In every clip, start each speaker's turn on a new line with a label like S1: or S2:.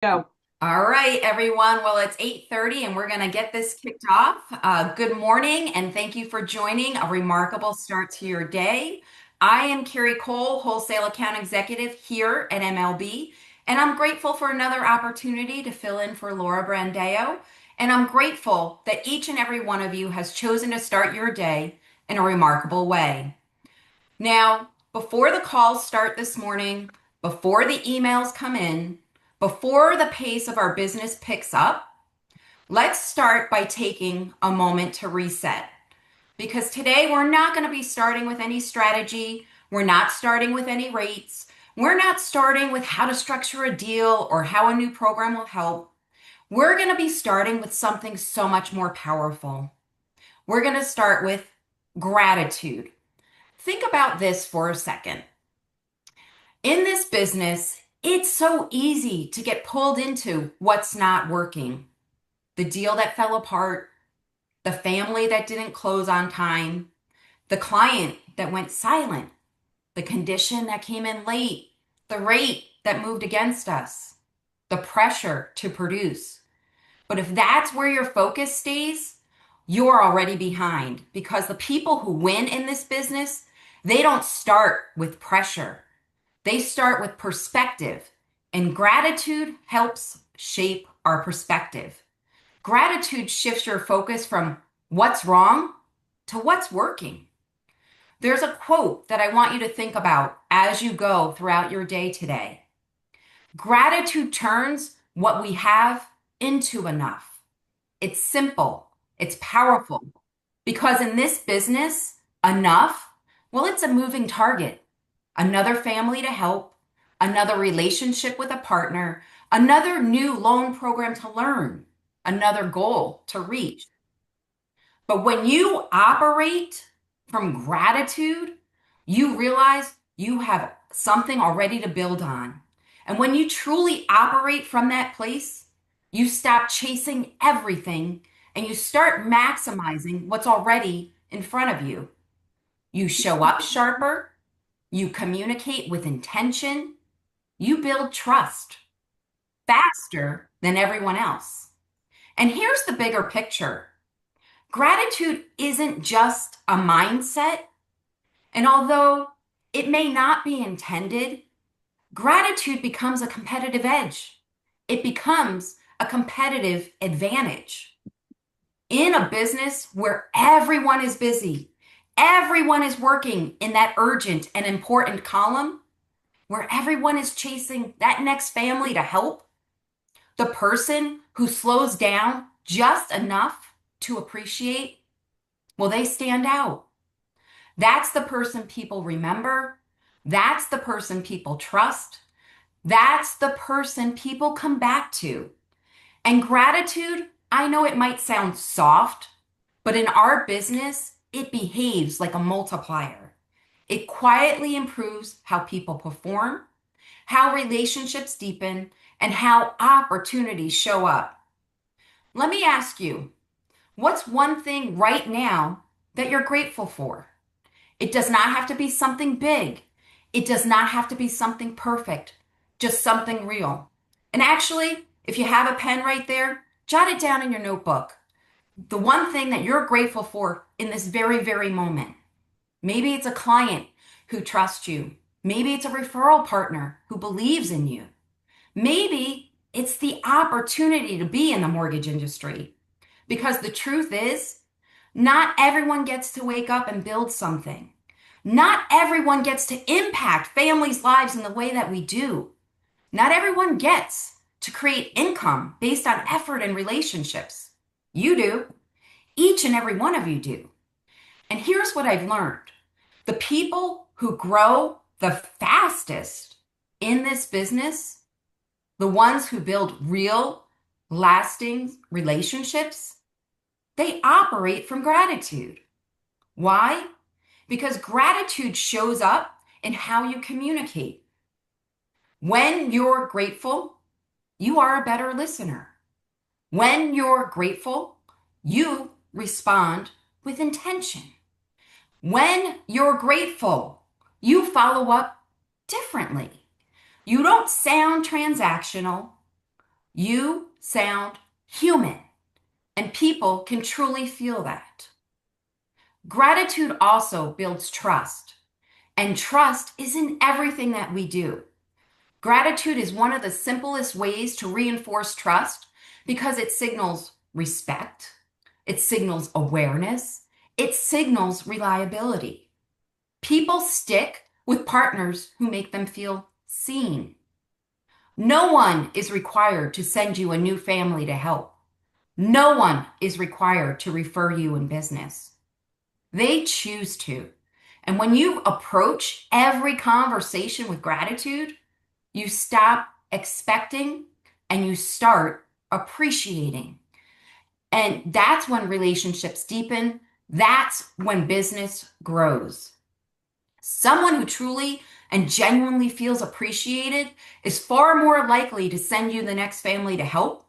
S1: Go.
S2: All right, everyone. Well, it's 8:30 and we're going to get this kicked off. Good morning and thank you for joining a remarkable start to your day. I am Kerry Cole, Wholesale Account Executive here at MLB, and I'm grateful for another opportunity to fill in for Laura Brandeo. And I'm grateful that each and every one of you has chosen to start your day in a remarkable way. Now, before the calls start this morning, before the emails come in, before the pace of our business picks up, let's start by taking a moment to reset. Because today we're not going to be starting with any strategy. We're not starting with any rates. We're not starting with how to structure a deal or how a new program will help. We're going to be starting with something so much more powerful. We're going to start with gratitude. Think about this for a second. In this business, it's so easy to get pulled into what's not working. The deal that fell apart, the family that didn't close on time, the client that went silent, the condition that came in late, the rate that moved against us, the pressure to produce. But if that's where your focus stays, you're already behind because the people who win in this business, they don't start with pressure. They start with perspective, and gratitude helps shape our perspective. Gratitude shifts your focus from what's wrong to what's working. There's a quote that I want you to think about as you go throughout your day today. Gratitude turns what we have into enough. It's simple, it's powerful, because in this business, enough, well, it's a moving target. Another family to help, another relationship with a partner, another new loan program to learn, another goal to reach. But when you operate from gratitude, you realize you have something already to build on. And when you truly operate from that place, you stop chasing everything and you start maximizing what's already in front of you. You show up sharper, you communicate with intention, you build trust faster than everyone else. And here's the bigger picture. Gratitude isn't just a mindset, and although it may not be intended, gratitude becomes a competitive edge. It becomes a competitive advantage. In a business where everyone is busy, everyone is working in that urgent and important column, where everyone is chasing that next family to help, the person who slows down just enough to appreciate, well, they stand out. That's the person people remember. That's the person people trust. That's the person people come back to. And gratitude, I know it might sound soft, but in our business, it behaves like a multiplier. It quietly improves how people perform, how relationships deepen, and how opportunities show up. Let me ask you, what's one thing right now that you're grateful for? It does not have to be something big. It does not have to be something perfect, just something real. And actually, if you have a pen right there, jot it down in your notebook. The one thing that you're grateful for in this very, very moment. Maybe it's a client who trusts you. Maybe it's a referral partner who believes in you. Maybe it's the opportunity to be in the mortgage industry. Because the truth is, not everyone gets to wake up and build something. Not everyone gets to impact families' lives in the way that we do. Not everyone gets to create income based on effort and relationships. You do. Each and every one of you do. And here's what I've learned. The people who grow the fastest in this business, the ones who build real, lasting relationships, they operate from gratitude. Why? Because gratitude shows up in how you communicate. When you're grateful, you are a better listener. When you're grateful, you respond with intention. When you're grateful, you follow up differently. You don't sound transactional. You sound human, and people can truly feel that. Gratitude also builds trust, and trust is in everything that we do. Gratitude is one of the simplest ways to reinforce trust because it signals respect, it signals awareness, it signals reliability. People stick with partners who make them feel seen. No one is required to send you a new family to help. No one is required to refer you in business. They choose to. And when you approach every conversation with gratitude, you stop expecting and you start appreciating. And that's when relationships deepen. That's when business grows. Someone who truly and genuinely feels appreciated is far more likely to send you the next family to help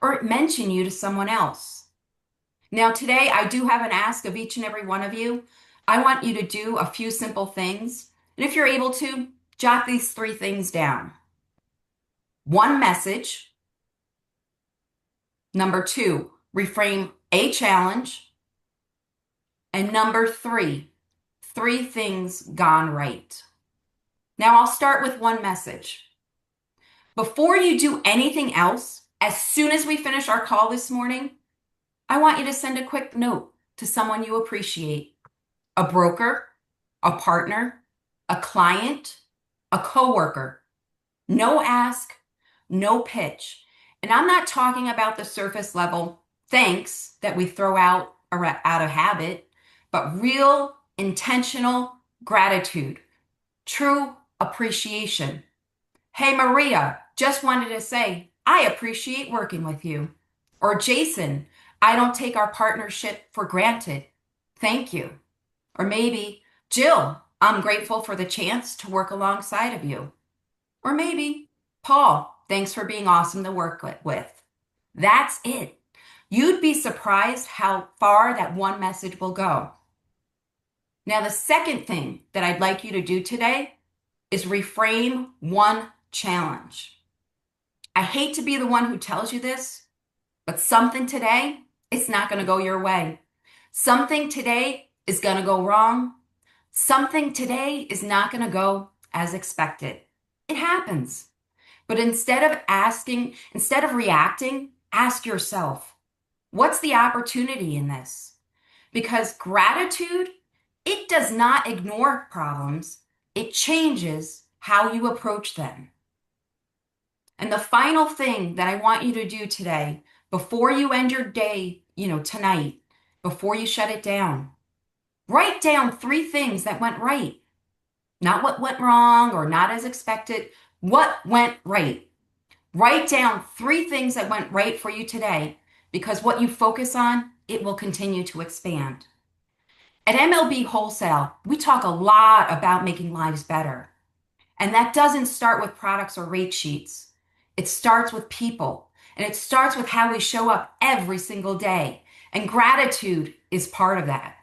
S2: or mention you to someone else. Now, today, I do have an ask of each and every one of you. I want you to do a few simple things. And if you're able to, jot these three things down. One message. Number two, reframe a challenge. And number three, three things gone right. Now, I'll start with one message. Before you do anything else, as soon as we finish our call this morning, I want you to send a quick note to someone you appreciate. A broker, a partner, a client, a coworker. No ask, no pitch. And I'm not talking about the surface level thanks that we throw out of habit, but real intentional gratitude, true appreciation. Hey, Maria, just wanted to say, I appreciate working with you. Or Jason, I don't take our partnership for granted. Thank you. Or maybe, Jill, I'm grateful for the chance to work alongside of you. Or maybe, Paul, thanks for being awesome to work with. That's it. You'd be surprised how far that one message will go. Now, the second thing that I'd like you to do today is reframe one challenge. I hate to be the one who tells you this, but something today, it's not going to go your way. Something today is going to go wrong. Something today is not going to go as expected. It happens. But instead of reacting, ask yourself, what's the opportunity in this? Because gratitude, it does not ignore problems. It changes how you approach them. And the final thing that I want you to do today, before you end your day, tonight, before you shut it down, write down three things that went right. Not what went wrong or not as expected. What went right? Write down three things that went right for you today because what you focus on, it will continue to expand. At MLB Wholesale, we talk a lot about making lives better. And that doesn't start with products or rate sheets. It starts with people. And it starts with how we show up every single day. And gratitude is part of that.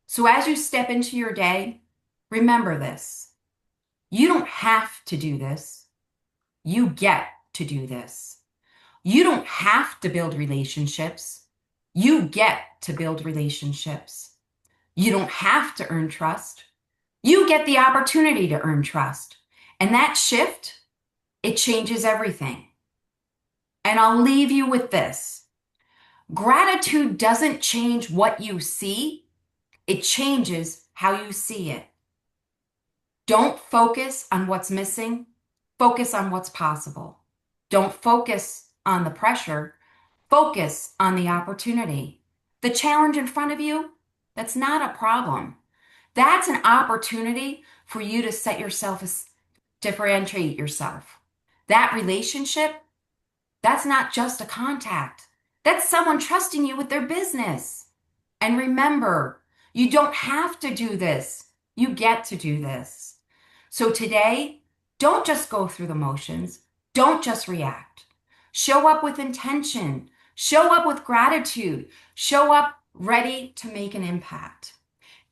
S2: So as you step into your day, remember this. You don't have to do this. You get to do this. You don't have to build relationships. You get to build relationships. You don't have to earn trust. You get the opportunity to earn trust. And that shift, it changes everything. And I'll leave you with this. Gratitude doesn't change what you see. It changes how you see it. Don't focus on what's missing. Focus on what's possible. Don't focus on the pressure. Focus on the opportunity. The challenge in front of you, that's not a problem. That's an opportunity for you to set yourself, differentiate yourself. That relationship, that's not just a contact. That's someone trusting you with their business. And remember, you don't have to do this. You get to do this. So today, don't just go through the motions. Don't just react. Show up with intention. Show up with gratitude. Show up ready to make an impact.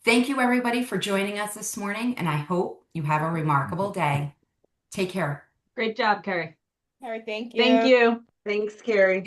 S2: Thank you, everybody, for joining us this morning, and I hope you have a remarkable day. Take care.
S1: Great job, Kerry.
S3: All right, thank you.
S1: Thank you. Thanks, Kerry.